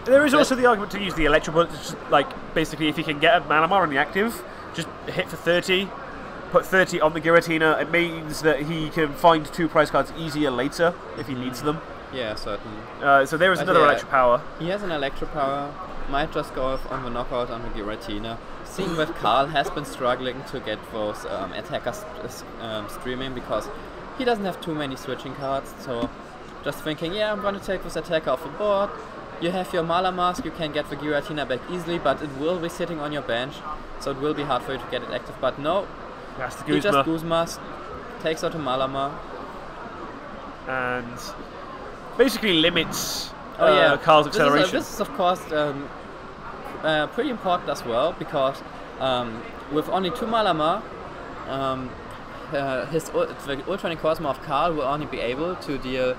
there is also the argument to use the Electro, but just like basically if he can get a Malamar on the active, just hit for 30. Put 30 on the Giratina, it means that he can find 2 prize cards easier later if he needs them. Yeah, certainly. So there is another Electro Power. He has an Electro Power, might just go off on the knockout on the Giratina. Seeing that Karl has been struggling to get those attackers streaming because he doesn't have too many switching cards, so just thinking, yeah, I'm going to take this attacker off the board. You have your Malamar, you can get the Giratina back easily, but it will be sitting on your bench, so it will be hard for you to get it active, but no. He just Guzmas, takes out a Malamar, and basically limits Karl's acceleration. This is of course pretty important as well, because with only 2 Malamar, the Ultronic Crossmar of Karl will only be able to deal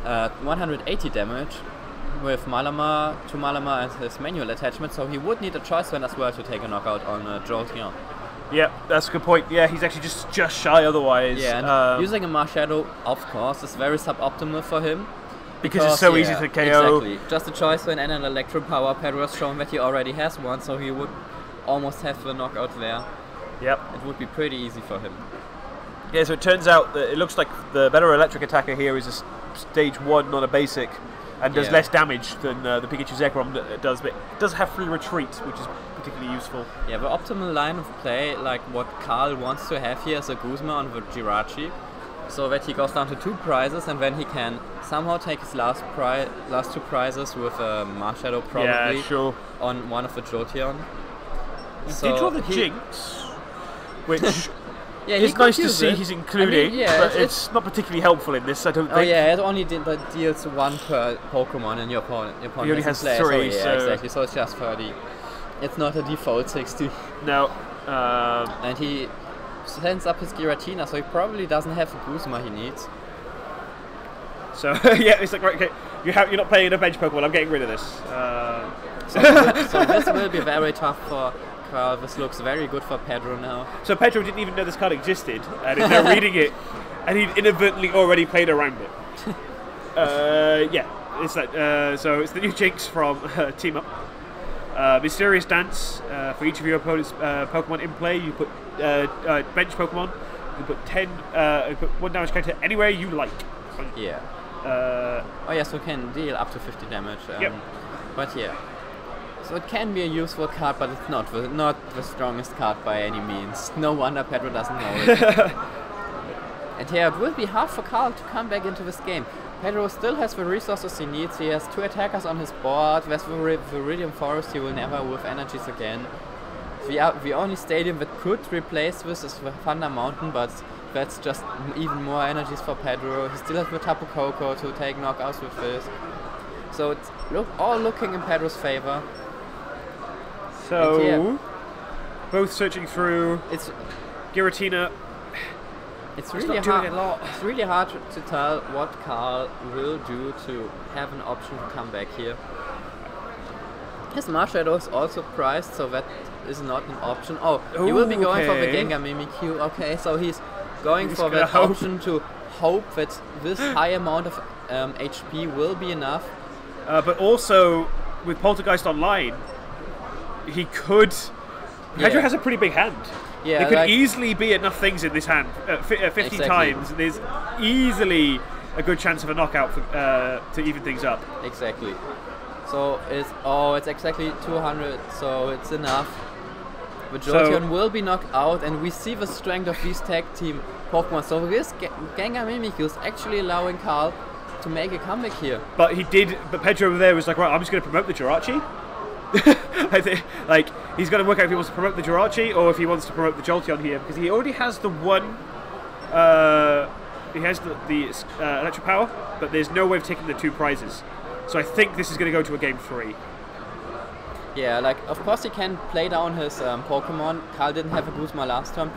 180 damage with Malamar, 2 Malamar and his manual attachment, so he would need a choice one as well to take a knockout on Jolteon. Yeah, that's a good point. Yeah, he's actually just shy otherwise. Yeah, and using a Marshadow, of course, is very suboptimal for him. Because it's so easy to KO. Exactly. Just a choice when and an Electro Power. Pedro has shown that he already has one, so he would almost have the knockout there. Yep. It would be pretty easy for him. Yeah, so it turns out that it looks like the better electric attacker here is a stage 1, not a basic, and does less damage than the Pikachu Zekrom does, but it does have free retreat, which is particularly useful. Yeah, the optimal line of play, like what Karl wants to have here, is a Guzma on the Jirachi, so that he goes down to 2 prizes, and then he can somehow take his last 2 prizes with a Marshadow probably on one of the Jolteon. He did draw the Jinx, which... Yeah, it's nice to see he's including, but it's not particularly helpful in this, I don't think. Oh yeah, it only deals 1 per Pokemon in your opponent. He only has 3, so exactly, so it's just 30. It's not a default 60. No. And he sends up his Giratina, so he probably doesn't have the Guzma he needs. So, yeah, it's like, right, okay, you're not playing a bench Pokemon, I'm getting rid of this. So this will be very tough for Karl. This looks very good for Pedro now. So Pedro didn't even know this card existed, and is now reading it, and he'd inadvertently already played around it. Yeah, it's like so it's the new Jinx from Team Up. Mysterious Dance for each of your opponent's Pokemon in play. You put bench Pokemon. You put 10. You put 1 damage counter anywhere you like. Yeah. Oh yeah, so it can deal up to 50 damage. Yep. But yeah. So it can be a useful card, but it's not the strongest card by any means. No wonder Pedro doesn't know it. And yeah, it will be hard for Karl to come back into this game. Pedro still has the resources he needs. He has 2 attackers on his board. There's the Viridian Forest. He will never with energies again. The only stadium that could replace this is the Thunder Mountain, but that's just even more energies for Pedro. He still has the Tapu Koko to take knockouts with this. So it's all looking in Pedro's favor. So, both searching through. It's Giratina. It's really hard. It's really hard to tell what Karl will do to have an option to come back here. His Marshadow is also priced, so that is not an option. Oh, he will be going for the Gengar Mimikyu. Okay, so he's going for that option to hope that this high amount of HP will be enough. But also, with Poltergeist Online, he could... Pedro has a pretty big hand. Yeah, there could easily be enough things in this hand. 50 times, there's easily a good chance of a knockout to even things up. Exactly. So it's exactly 200, so it's enough. The Jolteon will be knocked out, and we see the strength of these tag team Pokemon. So this Gengar Mimikyu is actually allowing Karl to make a comeback here. But Pedro over there was like, right, I'm just going to promote the Jirachi. I think, like, he's going to work out if he wants to promote the Jirachi or if he wants to promote the Jolteon here, because he already has the one. He has the electric power, but there's no way of taking the 2 prizes. So I think this is going to go to a game 3. Yeah, like, of course he can play down his Pokemon. Karl didn't have a Guzma last turn,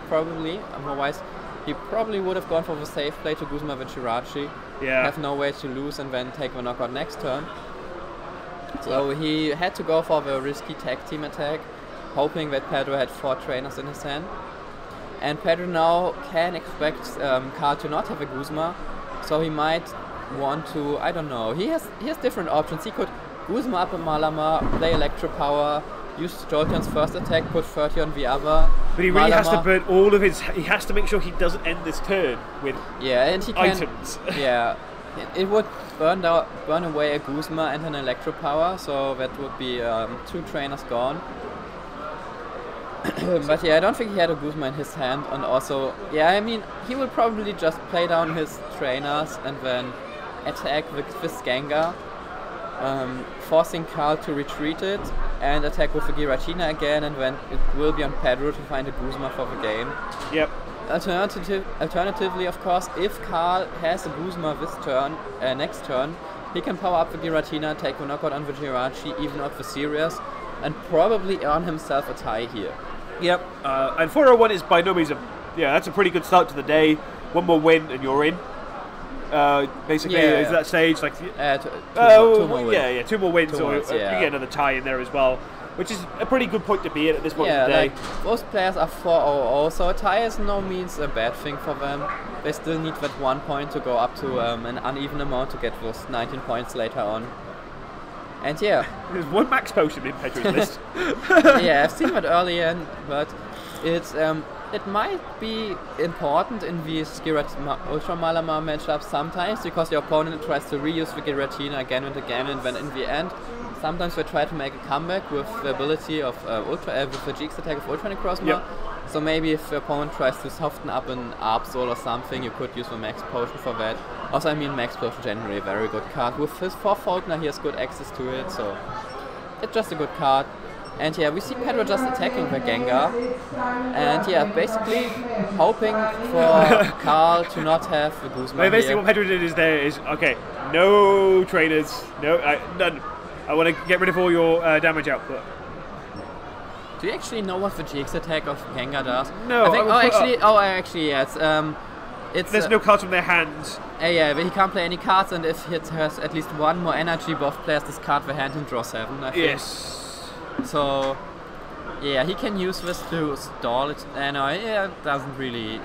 probably. Otherwise, he probably would have gone for the safe play to Guzma with Jirachi. Yeah. Have no way to lose and then take the knockout next turn. So he had to go for the risky tag team attack, hoping that Pedro had 4 trainers in his hand. And Pedro now can expect Karl to not have a Guzma, so he might want to, I don't know, he has different options. He could Guzma up a Malamar, play Electro Power, use Jolteon's first attack, put 30 on the other. But he really has to burn all of his, he has to make sure he doesn't end this turn with and he can, items. Yeah. It would burn away a Guzma and an Electro Power, so that would be 2 trainers gone. But yeah, I don't think he had a Guzma in his hand, and also, yeah, I mean, he will probably just play down his trainers and then attack with Gengar, forcing Karl to retreat it, and attack with the Giratina again, and then it will be on Pedro to find a Guzma for the game. Yep. Alternatively, of course, if Karl has a Guzma this turn, next turn, he can power up the Giratina, take a knockout on the Jirachi, even out the series, and probably earn himself a tie here. Yep. And 401 is by no means that's a pretty good start to the day. 1 more win and you're in. Basically, is that stage like? 2 more wins. Yeah, 2 more wins, or wins, you get another tie in there as well, which is a pretty good point to be at this point of the day. Like, most players are 4-0-0, so a tie is no means a bad thing for them. They still need that 1 point to go up to an uneven amount to get those 19 points later on. And yeah. There's 1 max potion in Pedro's list. Yeah, I've seen that earlier, but it's it might be important in these Ultra Malamar matchups sometimes, because your opponent tries to reuse the Giratina again and again, and then in the end, sometimes they try to make a comeback with the ability of with the GX attack of Ultra Necrozma. Yep. So maybe if the opponent tries to soften up an Arbsol or something, you could use the Max Potion for that. Also, I mean, Max Potion generally a very good card. With his 4th Faulkner, he has good access to it, so it's just a good card. And yeah, we see Pedro just attacking the Gengar. And yeah, basically hoping for Karl to not have the Guzma Basically here. what Pedro did is, okay, no trainers, none. I want to get rid of all your damage output. Do you actually know what the GX attack of Gengar does? No. I think, actually, yes. There's no cards from their hands. Yeah, but he can't play any cards, and if he has at least one more energy, both players discard their hand and draw 7, I think. Yes. So, yeah, he can use this to stall it, and it doesn't really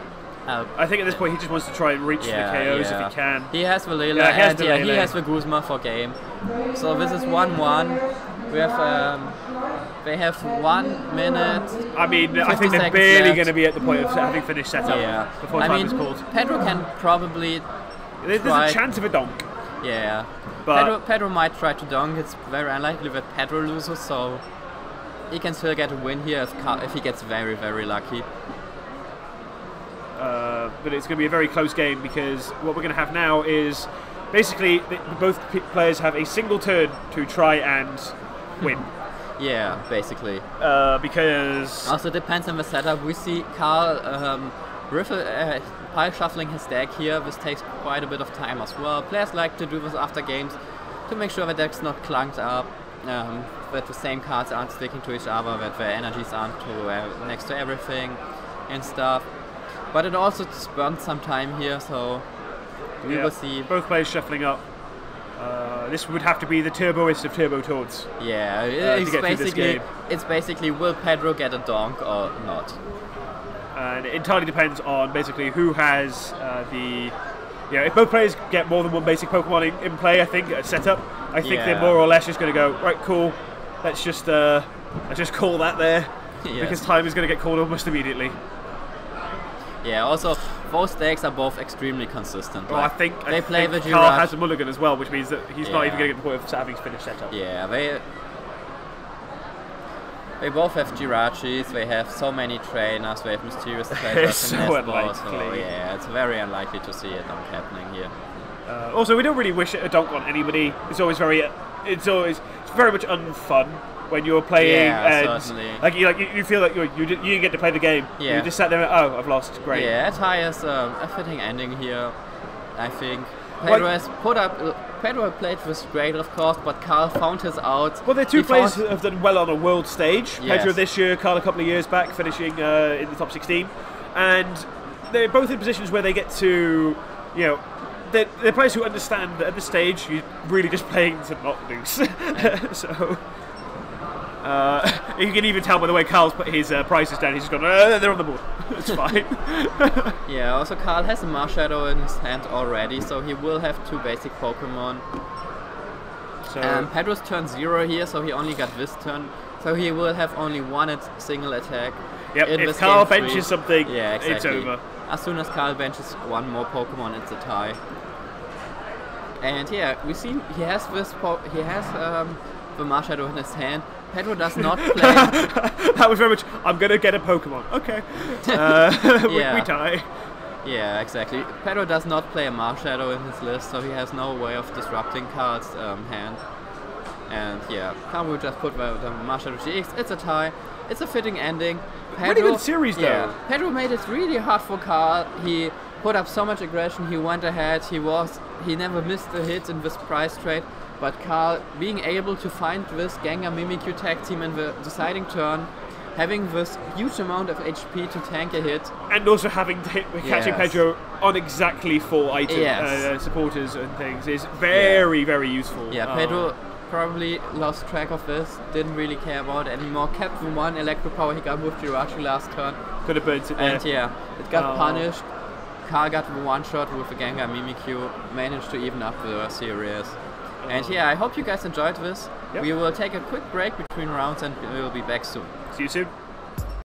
help. I think at this point he just wants to try and reach the KOs if he can. He has the Lele, he has the Guzma for game. So this is 1-1. We have they have 1 minute. I mean, I think they're barely going to be at the point of having finished setup before time is called. Pedro can probably. There's a chance of a donk. Yeah, but Pedro might try to donk. It's very unlikely that Pedro loses, so he can still get a win here if he gets very, very lucky. But it's going to be a very close game, because what we're going to have now is basically both players have a single turn to try and win. Yeah, basically. Because also depends on the setup. We see Karl pile shuffling his deck here. This takes quite a bit of time as well. Players like to do this after games to make sure the deck's not clunked up, that the same cards aren't sticking to each other, that the energies aren't next to everything and stuff. But it also burns some time here, so we will see. Both players shuffling up. This would have to be the turboist of Turbo Toads. Yeah, it's basically will Pedro get a donk or not? And it entirely depends on basically who has if both players get more than one basic Pokemon in play, I think at setup, I think they're more or less just going to go, right, cool, let's just call that there, because time is going to get called almost immediately. Yeah, also both decks are both extremely consistent. Well, like, I think Karl has a mulligan as well, which means that he's not even going to get the point of having finished setup. Yeah, they both have Jirachis, they have so many trainers, they have mysterious trainers. So unlikely. So yeah, it's very unlikely to see a donk happening here. Also, we don't really wish a donk on anybody. It's very much unfun when you're playing, and certainly. you feel like you didn't get to play the game. Yeah. You just sat there and, oh, I've lost. Great. Yeah, a tie is a fitting ending here, I think. Pedro played this great, of course, but Karl found his out. Well, the two players have done well on a world stage. Yes. Pedro this year, Karl a couple of years back, finishing in the top 16, and they're both in positions where they get to, they're players who understand that at this stage you're really just playing to not lose. So. You can even tell by the way Karl's put his prices down. He's just gone, they're on the board. It's fine. Yeah, also Karl has a Marshadow in his hand already, so he will have 2 basic Pokemon. So Pedro's turn 0 here, so he only got this turn. So he will have only one single attack. Yep, if Karl benches something, it's over. As soon as Karl benches one more Pokemon, it's a tie. And yeah, we see he has the Marshadow in his hand. Pedro does not play. That was very much, I'm going to get a Pokemon. Okay. We tie. Yeah, exactly. Pedro does not play a Marshadow in his list, so he has no way of disrupting Karl's hand. And yeah, Karl will just put the Marshadow GX. It's a tie. It's a fitting ending. Pretty good series, though. Pedro made it really hard for Karl. He put up so much aggression. He went ahead. He never missed a hit in this prize trade. But Karl being able to find this Gengar Mimikyu tag team in the deciding turn, having this huge amount of HP to tank a hit, and also having to catching Pedro on exactly 4 item supporters and things is very, very useful. Yeah, Pedro probably lost track of this, didn't really care about it anymore, kept the 1 electro power he got with Jirachi last turn. Could have burnt it there. And yeah, it got punished. Karl got the 1-shot with the Gengar Mimikyu, managed to even up the series. And yeah, I hope you guys enjoyed this. Yep. We will take a quick break between rounds and we will be back soon. See you soon.